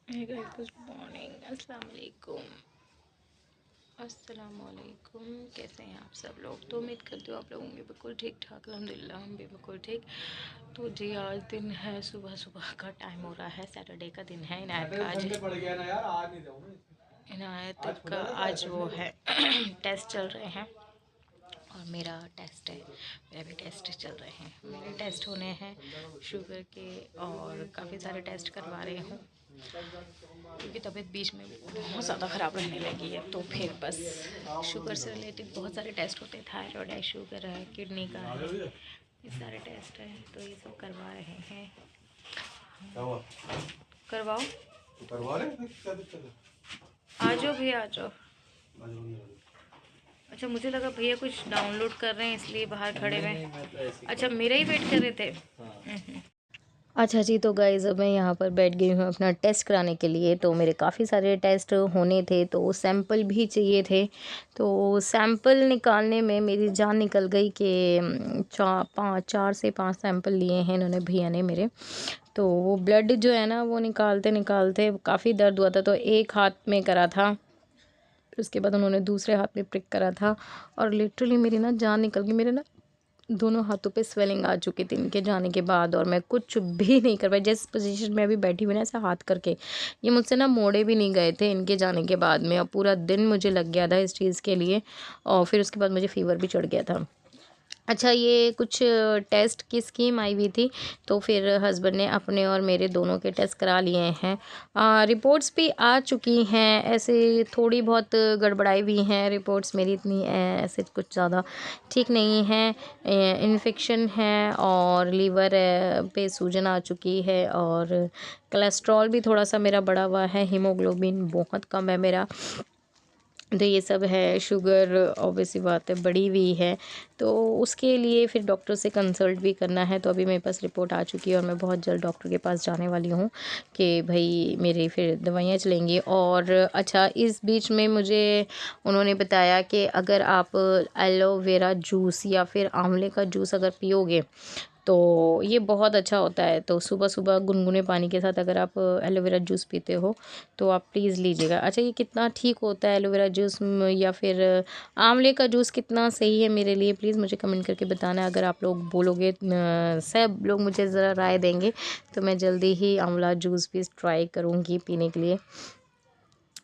Hey guys, good morning, अस्सलाम वालेकुम। कैसे हैं आप सब लोग? तो उम्मीद करती हूँ आप लोग होंगे बिल्कुल ठीक ठाक। अल्हम्दुलिल्लाह हम भी बिल्कुल ठीक। तो जी आज दिन है, सुबह सुबह का टाइम हो रहा है, सैटरडे का दिन है। इनायत का आज वो है टेस्ट चल रहे हैं और मेरा टेस्ट है, मेरा भी टेस्ट चल रहे हैं। मेरे टेस्ट होने हैं शुगर के और काफ़ी सारे टेस्ट करवा रही हूँ क्योंकि तबीयत बीच में बहुत ज़्यादा ख़राब रहने लगी है। तो फिर बस शुगर से रिलेटेड बहुत सारे टेस्ट होते हैं, थायराइड है, शुगर है, किडनी का है, ये सारे टेस्ट हैं। तो ये सब करवा रहे हैं। करवाओ, आ जाओ भैया, आ जाओ। अच्छा, मुझे लगा भैया कुछ डाउनलोड कर रहे हैं इसलिए बाहर खड़े हुए। अच्छा, मेरा ही वेट कर रहे थे। अच्छा जी, तो गाइज़ अब मैं यहाँ पर बैठ गई हूँ अपना टेस्ट कराने के लिए। तो मेरे काफ़ी सारे टेस्ट होने थे, तो सैंपल भी चाहिए थे। तो सैंपल निकालने में मेरी जान निकल गई कि 4 से 5 सैंपल लिए हैं इन्होंने, भैया ने मेरे। तो वो ब्लड जो है ना, वो निकालते निकालते काफ़ी दर्द हुआ था। तो एक हाथ में करा था, फिर उसके बाद उन्होंने दूसरे हाथ में प्रिक करा था और लिटरली मेरी ना जान निकल गई। मेरे ना दोनों हाथों पे स्वेलिंग आ चुकी थी इनके जाने के बाद, और मैं कुछ भी नहीं कर पाई। जिस पोजीशन में अभी बैठी हुई ना, ऐसा हाथ करके, ये मुझसे ना मोड़े भी नहीं गए थे इनके जाने के बाद में। और पूरा दिन मुझे लग गया था इस चीज़ के लिए, और फिर उसके बाद मुझे फ़ीवर भी चढ़ गया था। अच्छा, ये कुछ टेस्ट की स्कीम आई हुई थी, तो फिर हस्बैंड ने अपने और मेरे दोनों के टेस्ट करा लिए हैं। रिपोर्ट्स भी आ चुकी हैं, ऐसे थोड़ी बहुत गड़बड़ाई हुई हैं रिपोर्ट्स मेरी, इतनी ऐसे कुछ ज़्यादा ठीक नहीं है। इन्फेक्शन है और लीवर पे सूजन आ चुकी है, और कोलेस्ट्रॉल भी थोड़ा सा मेरा बढ़ा हुआ है, हीमोग्लोबिन बहुत कम है मेरा। तो ये सब है, शुगर ऑब्वियसली बात है बढ़ी हुई है। तो उसके लिए फिर डॉक्टर से कंसल्ट भी करना है। तो अभी मेरे पास रिपोर्ट आ चुकी है और मैं बहुत जल्द डॉक्टर के पास जाने वाली हूँ कि भाई मेरी फिर दवाइयाँ चलेंगी। और अच्छा, इस बीच में मुझे उन्होंने बताया कि अगर आप एलोवेरा जूस या फिर आंवले का जूस अगर पियोगे तो ये बहुत अच्छा होता है। तो सुबह सुबह गुनगुने पानी के साथ अगर आप एलोवेरा जूस पीते हो तो आप प्लीज़ लीजिएगा। अच्छा, ये कितना ठीक होता है एलोवेरा जूस या फिर आंवले का जूस कितना सही है मेरे लिए, प्लीज़ मुझे कमेंट करके बताना। अगर आप लोग बोलोगे, सब लोग मुझे ज़रा राय देंगे, तो मैं जल्दी ही आंवला जूस भी ट्राई करूँगी पीने के लिए।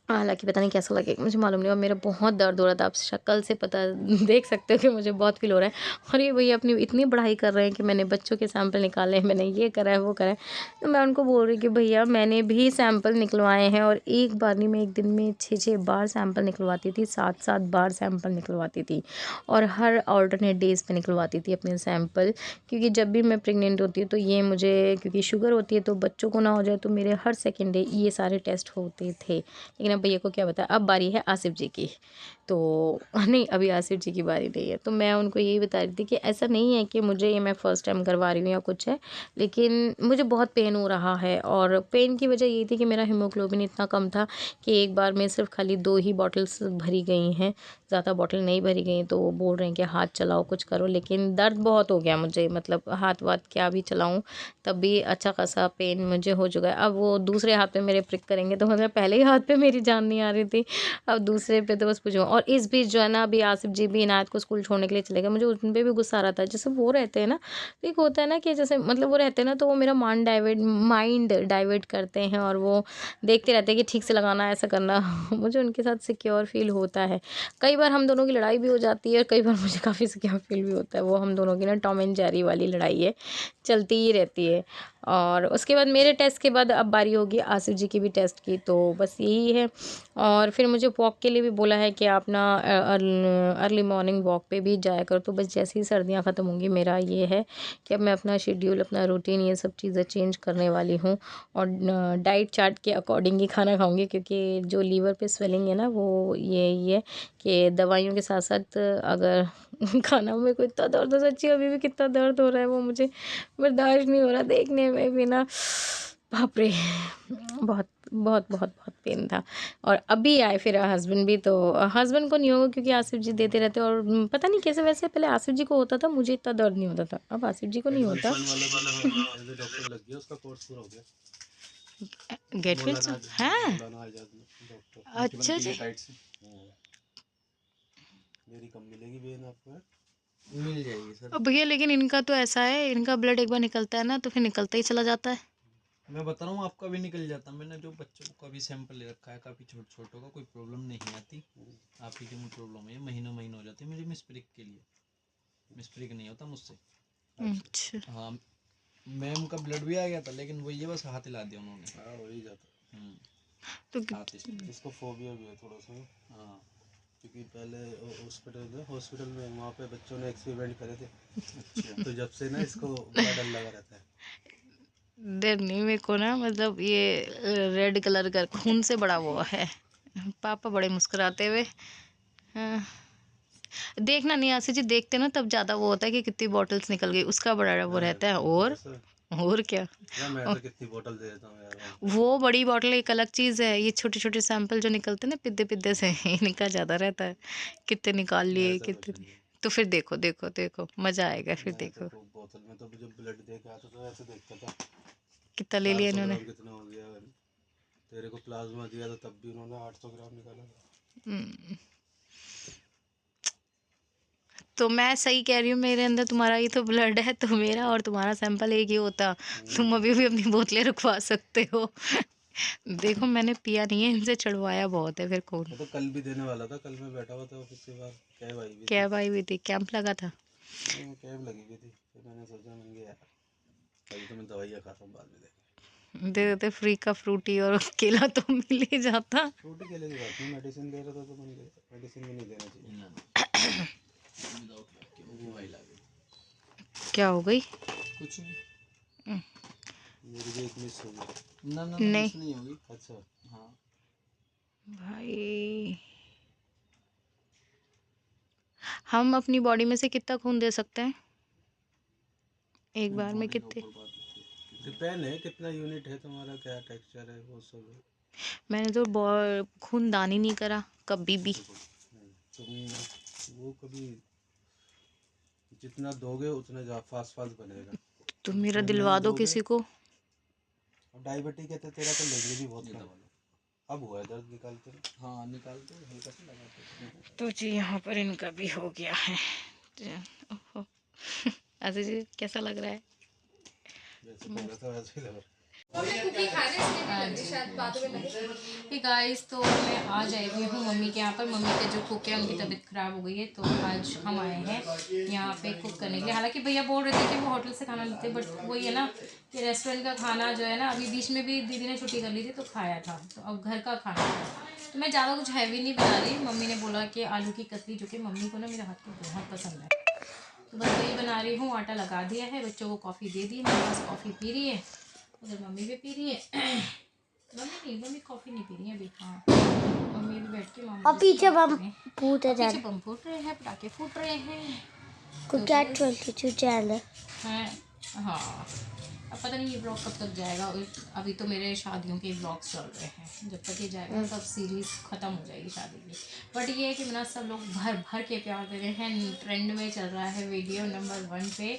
हालाँकि पता नहीं कैसा लगेगा, मुझे मालूम नहीं। और मेरा बहुत दर्द हो रहा था, आप शक्ल से पता देख सकते हो कि मुझे बहुत फ़ील हो रहा है। और ये भैया अपनी इतनी बढ़ाई कर रहे हैं कि मैंने बच्चों के सैंपल निकाले हैं, मैंने ये करा है, वो करा है। तो मैं उनको बोल रही कि भैया मैंने भी सैंपल निकलवाए हैं, और एक बार नहीं, मैं एक दिन में 6-6 बार सैंपल निकलवाती थी, 7-7 बार सैंपल निकलवाती थी, और हर अल्टरनेट डेज़ पे निकलवाती थी अपने सैंपल। क्योंकि जब भी मैं प्रेग्नेंट होती हूँ तो ये मुझे, क्योंकि शुगर होती है तो बच्चों को ना हो जाए, तो मेरे हर सेकेंड डे ये सारे टेस्ट होते थे। लेकिन अब भैया को क्या बताया, अब बारी है आसिफ जी की। तो नहीं, अभी आसिफ जी की बारी नहीं है। तो मैं उनको यही बता रही थी कि ऐसा नहीं है कि मुझे ये मैं फ़र्स्ट टाइम करवा रही हूँ या कुछ है, लेकिन मुझे बहुत पेन हो रहा है। और पेन की वजह ये थी कि मेरा हीमोग्लोबिन इतना कम था कि एक बार में सिर्फ खाली 2 ही बॉटल्स भरी गई हैं, ज़्यादा बॉटल नहीं भरी गई। तो वो बोल रहे हैं कि हाथ चलाओ, कुछ करो, लेकिन दर्द बहुत हो गया मुझे, मतलब हाथ वाथ क्या भी चलाऊँ तब भी अच्छा खासा पेन मुझे हो चुका है। अब वो दूसरे हाथ पे मेरे प्रिक करेंगे तो मतलब पहले ही हाथ पे मेरी जान नहीं आ रही थी, अब दूसरे पे तो बस पूछो। और इस बीच जो है ना, अभी आसिफ जी भी इनायत को स्कूल छोड़ने के लिए चले गए। मुझे उन पे भी गुस्सा आ रहा था, जैसे वो रहते हैं ना, तो एक होता है ना कि जैसे मतलब वो रहते हैं ना, तो वो मेरा माइंड डाइवर्ट करते हैं, और वो देखते रहते हैं कि ठीक से लगाना, ऐसा करना। मुझे उनके साथ सिक्योर फील होता है। कई बार हम दोनों की लड़ाई भी हो जाती है, और कई बार मुझे काफ़ी सिक्योर फील भी होता है। वो हम दोनों की ना टॉम एंड जेरी वाली लड़ाई है, चलती ही रहती है। और उसके बाद मेरे टेस्ट के बाद अब बारी होगी आसिफ जी की भी टेस्ट की, तो बस यही है। और फिर मुझे वॉक के लिए भी बोला है कि आप ना अर्ली मॉर्निंग वॉक पे भी जाया करो। तो बस जैसे ही सर्दियाँ ख़त्म होंगी, मेरा ये है कि अब मैं अपना शेड्यूल, अपना रूटीन, ये सब चीज़ें चेंज करने वाली हूँ, और डाइट चार्ट के अकॉर्डिंग ही खाना खाऊंगी। क्योंकि जो लीवर पे स्वेलिंग है ना, वो ये है कि दवाइयों के साथ साथ अगर खाना में कोई इतना दर्द हो, सच्ची अभी भी कितना दर्द हो रहा है, वो मुझे बर्दाश्त नहीं हो रहा देखने में भी ना। बाप रे, बहुत बहुत बहुत बहुत पेन था। और अभी आए फिर हस्बैंड भी, तो हस्बैंड को नहीं होगा क्योंकि आसिफ जी देते रहते हैं। और पता नहीं कैसे, वैसे पहले आसिफ जी को होता था, मुझे इतना दर्द नहीं होता था, अब आसिफ जी को नहीं होता। गेट फिट से हैं? अच्छा जी। मेरी कम मिलेगी बेन आपको? मिल जाएगी सर। अब भैया लेकिन इनका तो ऐसा है, इनका ब्लड एक बार निकलता है ना तो फिर निकलता ही चला जाता है। मैं बता रहा हूँ आपका भी निकल जाता। मैंने जो बच्चों का भी सैंपल ले रखा है, काफ़ी छोटों का, कोई प्रॉब्लम नहीं आती। आप ही की प्रॉब्लम है, महीनों हो जाती है मुझे मिसप्रिक के लिए। मिसप्रिक नहीं होता मुझसे। अच्छा। हाँ, मैम का ब्लड भी आ गया था, लेकिन वो ये बस हाथ हिला दिया उन्होंने। हाँ वही जाता। तो इसको फोबिया भी है थोड़ा सा। हाँ, क्योंकि पहले हॉस्पिटल में वहाँ पे बच्चों ने एक्सपेरिमेंट करे थे। अच्छा। तो जब से ना इसको बड़ा डर लगा रहता है। डर नहीं मेरे को ना, मतलब ये रेड कलर का खून से बड़ा वो है। पापा बड़े मुस्कुराते हुए। हाँ। देखना नहीं आशी जी, देखते ना तब ज़्यादा वो होता है कि कितनी बॉटल्स निकल गई, उसका बड़ा वो रहता है। और क्या। मैं तो कितनी बोतल दे देता हूँ यार। वो बड़ी बॉटल एक अलग चीज़ है, ये छोटे छोटे सैंपल जो निकलते हैं ना पिद्दे पिद्दे से, इनका ज़्यादा रहता है। कितने निकाल लिए कितने। तो फिर देखो देखो देखो मज़ा आएगा फिर देखो। बोतल में तो जब ब्लड दे के आता तो ऐसे देखता था कितना ले लिया इन्होंने। कितना हो गया। तेरे को प्लाज्मा दिया था तब भी उन्होंने 800 ग्राम निकाला था। तो मैं सही कह रही हूँ, मेरे अंदर तुम्हारा ही तो ब्लड है, तो मेरा और तुम्हारा सैंपल एक ही होता। तुम अभी भी अपनी बोतलें रुकवा सकते हो। देखो मैंने पिया नहीं है, इनसे चढ़वाया बहुत है फिर खून। मैं तो कल भी देने वाला था, कल मैं बैठा हुआ था ऑफिस के बाहर, कैब आई हुई थी, कैंप लगा था। कैब लगी हुई थी, तो मैंने सोचा मैंने यार अभी तो मैं दवाइयाँ खाता हूँ, बाद में देखेंगे। दे देते फ्री का फ्रूटी और केला तो मिल ही जाता। फ्रूटी केले की बात नहीं, मेडिसिन दे रहा था तो मैंने मेडिसिन भी नहीं देना चाहिए। क्या हो गई? कुछ नहीं, मेरी भी एक मिस हो गई। ना नहीं मिस नहीं होगी। अच्छा हाँ भाई, हम अपनी बॉडी में से कितना खून दे सकते हैं एक बार में? कितने? डिपेंड है कितना यूनिट है तुम्हारा, क्या टेक्सचर है, वो सब है। मैंने तो खून दान ही नहीं करा कभी भी। तुम वो कभी जितना दोगे उतना फास्ट फास्ट बनेगा। तुम मेरा दिलवा दो किसी को। डायबिटीज है तो तेरा तो लेंगे भी बहुत कम। अब हुआ है दर्द, निकालते हाँ निकालते हल्का सा लगाते। तो जी यहाँ पर इनका भी हो गया है। ऐसे जी कैसा लग रहा है? जैसे बोला था वैसे ही लग रहा है। गाइस तो मैं आज आई हुई हूँ मम्मी के यहाँ पर। मम्मी के जो कुक है उनकी तबीयत ख़राब हो गई है, तो आज हम आए हैं यहाँ पे कुक करने के लिए। हालांकि भैया बोल रहे थे कि वो होटल से खाना लेते, बट वही है ना कि रेस्टोरेंट का खाना जो है ना, अभी बीच में भी दीदी ने छुट्टी कर ली थी तो खाया था, तो अब घर का खाना है। तो मैं ज़्यादा कुछ हैवी नहीं बना रही। मम्मी ने बोला कि आलू की कतली, जो कि मम्मी को ना मेरे हाथ की बहुत पसंद है, तो बस वही बना रही हूँ। आटा लगा दिया है, बच्चों को कॉफ़ी दे दी, मेरे पास कॉफ़ी पी रही है, उधर मम्मी भी पी रही है। मम्मी कॉफ़ी नहीं पी रही है अभी। हाँ मम्मी भी बैठ के मामा और पीछे बम फूट रहे हैं, पटाखे फूट रहे हैं। तो कैट 22 चैनल है। हाँ अब पता नहीं ये ब्लॉग कब तक जाएगा। अभी तो मेरे शादियों के ब्लॉग्स चल रहे हैं, जब तक ये जाएगा तब सीरीज़ ख़त्म हो जाएगी शादी की। बट ये है कि मेरा सब लोग भर भर के प्यार दे रहे हैं। ट्रेंड में चल रहा है वीडियो नंबर 1 पे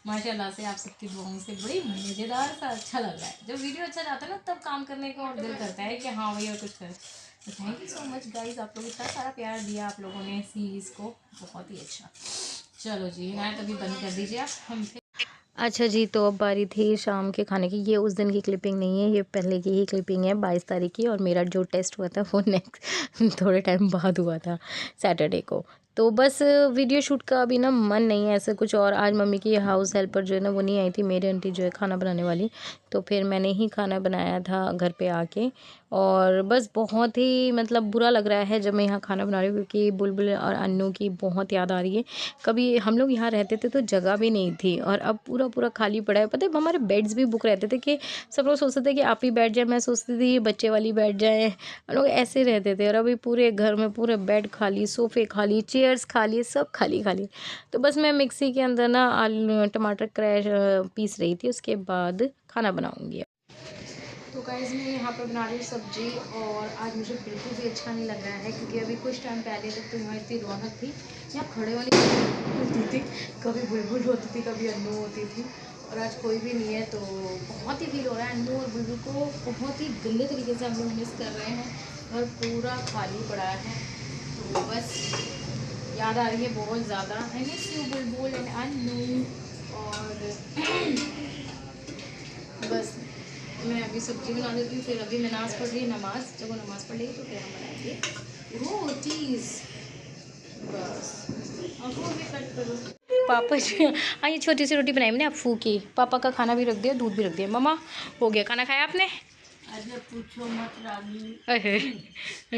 माशाल्लाह से। आप सबकी दुआओं से बड़ी मज़ेदार सा अच्छा लग रहा है। जब वीडियो अच्छा जाता है ना तब काम करने का और दिल करता है कि हाँ भैया कुछ करें। तो thank you so much guys, आप लोग इतना सारा प्यार दिया आप लोगों ने सीरीज़ को, बहुत ही अच्छा। चलो जी मैं तभी बंद कर दीजिए आप। हम अच्छा जी, तो अब बारी थी शाम के खाने की। ये उस दिन की क्लिपिंग नहीं है, ये पहले की ही क्लिपिंग है 22 तारीख की। और मेरा जो टेस्ट हुआ था वो नेक्स्ट थोड़े टाइम बाद हुआ था, सैटरडे को। तो बस वीडियो शूट का अभी ना मन नहीं है ऐसे कुछ। और आज मम्मी की हाउस हेल्पर जो है ना वो नहीं आई थी, मेरी आंटी जो है खाना बनाने वाली, तो फिर मैंने ही खाना बनाया था घर पे आके। और बस बहुत ही मतलब बुरा लग रहा है जब मैं यहाँ खाना बना रही हूँ, क्योंकि बुलबुल और अन्नू की बहुत याद आ रही है। कभी हम लोग यहाँ रहते थे तो जगह भी नहीं थी, और अब पूरा पूरा खाली पड़ा है। पता है हमारे बेड्स भी बुक रहते थे कि सब लोग सोचते थे कि आप ही बैठ जाए, मैं सोचती थी ये बच्चे वाली बैठ जाए, हम लोग ऐसे रहते थे। और अभी पूरे घर में पूरे बेड खाली, सोफ़े खाली, चेयर्स खाली, सब खाली खाली। तो बस मैं मिक्सी के अंदर ना आलू टमाटर क्रैश पीस रही थी, उसके बाद खाना बनाऊँगी। तो गाइस मैं यहाँ पर बना रही हूँ सब्जी, और आज मुझे बिल्कुल भी अच्छा नहीं लग रहा है, क्योंकि अभी कुछ टाइम पहले तक तो यहाँ इतनी रौनक थी, यहाँ खड़े वाली होती थी, कभी बुलबुल होती थी, कभी अन्नू होती थी, और आज कोई भी नहीं है, तो बहुत ही फील हो रहा है। अन्नू और बुलबुल को बहुत ही गंदे तरीके से हम लोग मिस कर रहे हैं। घर पूरा खाली पड़ा है, तो बस याद आ रही है बहुत ज़्यादा। I miss you Bulbul and Annu. और बस मैं अभी सब्जी बना देती हूँ, फिर अभी नमाज़ पढ़ रही है, नमाज जब वो नमाज़ पढ़ लेगी तो फिर हम बनाएंगे रोटीज़। बस आपको भी कट करो। पापा जी, हाँ ये छोटी सी रोटी बनाई मैंने अफ़ू की। पापा का खाना भी रख दिया, दूध भी रख दिया। मम्मा हो गया, खाना खाया आपने? अरे पूछो मत रानी, अरे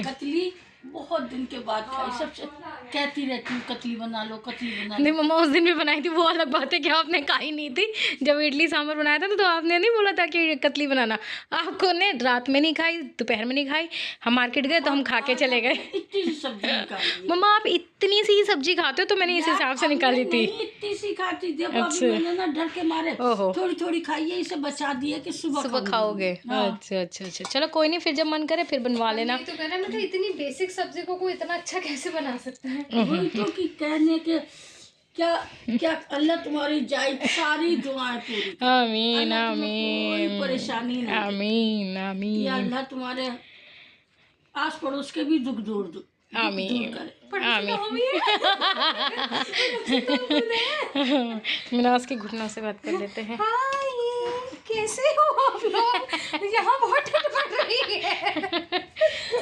कतली बहुत दिन के बाद खाई। सबसे कहती रहती हूँ कतली बना लो, कतली बना लो। नहीं मम्मा उस दिन भी बनाई थी, वो अलग बात है कि आपने खाई नहीं थी। जब इडली सांभर बनाया था तो आपने नहीं बोला था कि कतली बनाना। आपको ने रात में नहीं खाई, दोपहर में नहीं खाई। हम मार्केट गए तो हम खा के चले गए। इतनी सी सब्जी निकाली। मम्मा आप इतनी सी सब्जी खाते हो, तो मैंने इस हिसाब से निकाली थी। इतनी सी खाती थी, अभी अच्छा। मैंने ना डर के मारे ओहो। थोड़ी थोड़ी खाई है, इसे बचा दिया कि सुबह खाओगे। हाँ। अच्छा अच्छा अच्छा, चलो कोई नहीं, फिर जब मन करे फिर बनवा लेना। तो कहना मतलब इतनी बेसिक सब्जी को कोई इतना अच्छा कैसे बना सकता है। वही तो कि कहने के क्या क्या अल्लाह तुम्हारी जाए सारी दुआएं पूरी करे। आमीन अल्लाह तुम्हें आमीन कोई परेशानी नहीं दे। आमीन या आमीन अल्लाह तुम्हारे आस पड़ोस के भी दुख दूर आमीन करे। आमीन। मिनास के घुटनों से बात कर लेते हैं। कैसे हो आप लोग? यहाँ बहुत ठंड पड़ रही है।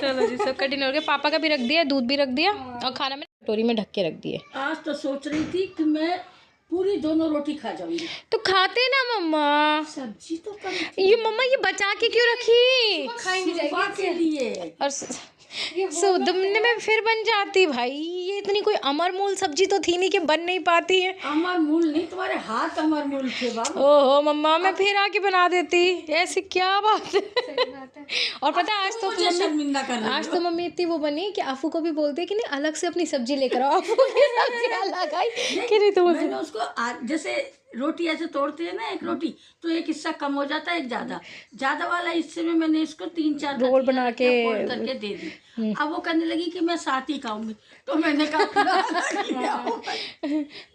चलो जी, सब कटिंग हो गया। पापा का भी रख दिया, दूध भी रख दिया, और खाना में कटोरी में ढक के रख दिए। आज तो सोच रही थी कि मैं पूरी दोनों रोटी खा जाऊंगी। तो खाते ना मम्मा। सब्जी तो कम ये मम्मा ये बचा के क्यों रखी? खाएंगे सुबह के लिए। और सुदमने में फिर बन जाती भाई। ये इतनी कोई अमर मूल सब्जी तो थी नहीं कि बन नहीं पाती है। अमर मूल नहीं, तुम्हारे हाथ अमर मूल थे बाबू। ओहो मम्मा, मैं फिर आके बना देती। ऐसी क्या बात है। और पता है आज तो मुझे शर्मिंदा कर रही आज तो मम्मी इतनी वो बनी कि आफू को भी बोलते कि नहीं अलग से अपनी सब्जी लेकर आओ। आफू की सब्जी अलग आई कि नहीं तुम मैंने उसको जैसे रोटी ऐसे तोड़ते हैं ना, एक रोटी तो एक हिस्सा कम हो जाता है, एक ज्यादा वाला हिस्से में मैंने इसको 3-4 रोल बना के फोल्ड करके दे दी। अब वो कहने लगी कि मैं साथ ही खाऊंगी, तो मैंने कहा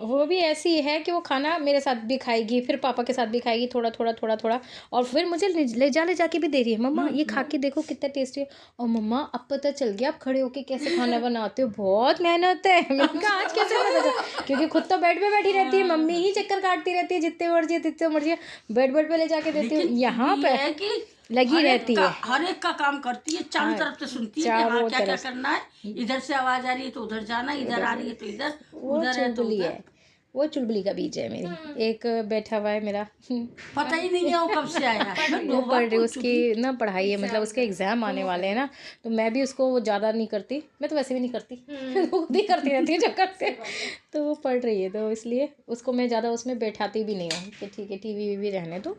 वो भी ऐसी है कि वो खाना मेरे साथ भी खाएगी, फिर पापा के साथ भी खाएगी, थोड़ा थोड़ा थोड़ा थोड़ा, और फिर मुझे ले जाके भी दे रही है। मम्मा ये खा के देखो कितना टेस्टी है। और मम्मा अब पता चल गया आप खड़े होके कैसे खाना बनाते हो, बहुत मेहनत है। मैंने कहा आज कैसे पता चला, क्योंकि खुद तो बेड पे बैठी रहती है, मम्मी ही चक्कर काटती रहती है, जितने मर्जी बेड पे ले जाके देती हूँ। यहाँ पे है कि लगी रहती है, हर एक का काम करती है, चारों तरफ से सुनती है कि हाँ क्या क्या करना है। इधर से आवाज आ रही है तो उधर जाना, इधर आ रही है तो इधर, उधर है तो चुलबुली उधर। है, वो चुलबुली का बीज है मेरी। एक बैठा हुआ है मेरा, पता ही नहीं है वो कब से आया है। वो पढ़ रही, उसकी ना पढ़ाई है, मतलब उसके एग्जाम आने वाले हैं ना, तो मैं भी उसको वो ज़्यादा नहीं करती। मैं तो वैसे भी नहीं करती, खुद ही करती रहती हूँ चक्कर से। तो वो पढ़ रही है, तो इसलिए उसको मैं ज़्यादा उसमें बैठाती भी नहीं हूँ कि ठीक है टीवी वीवी रहने दो।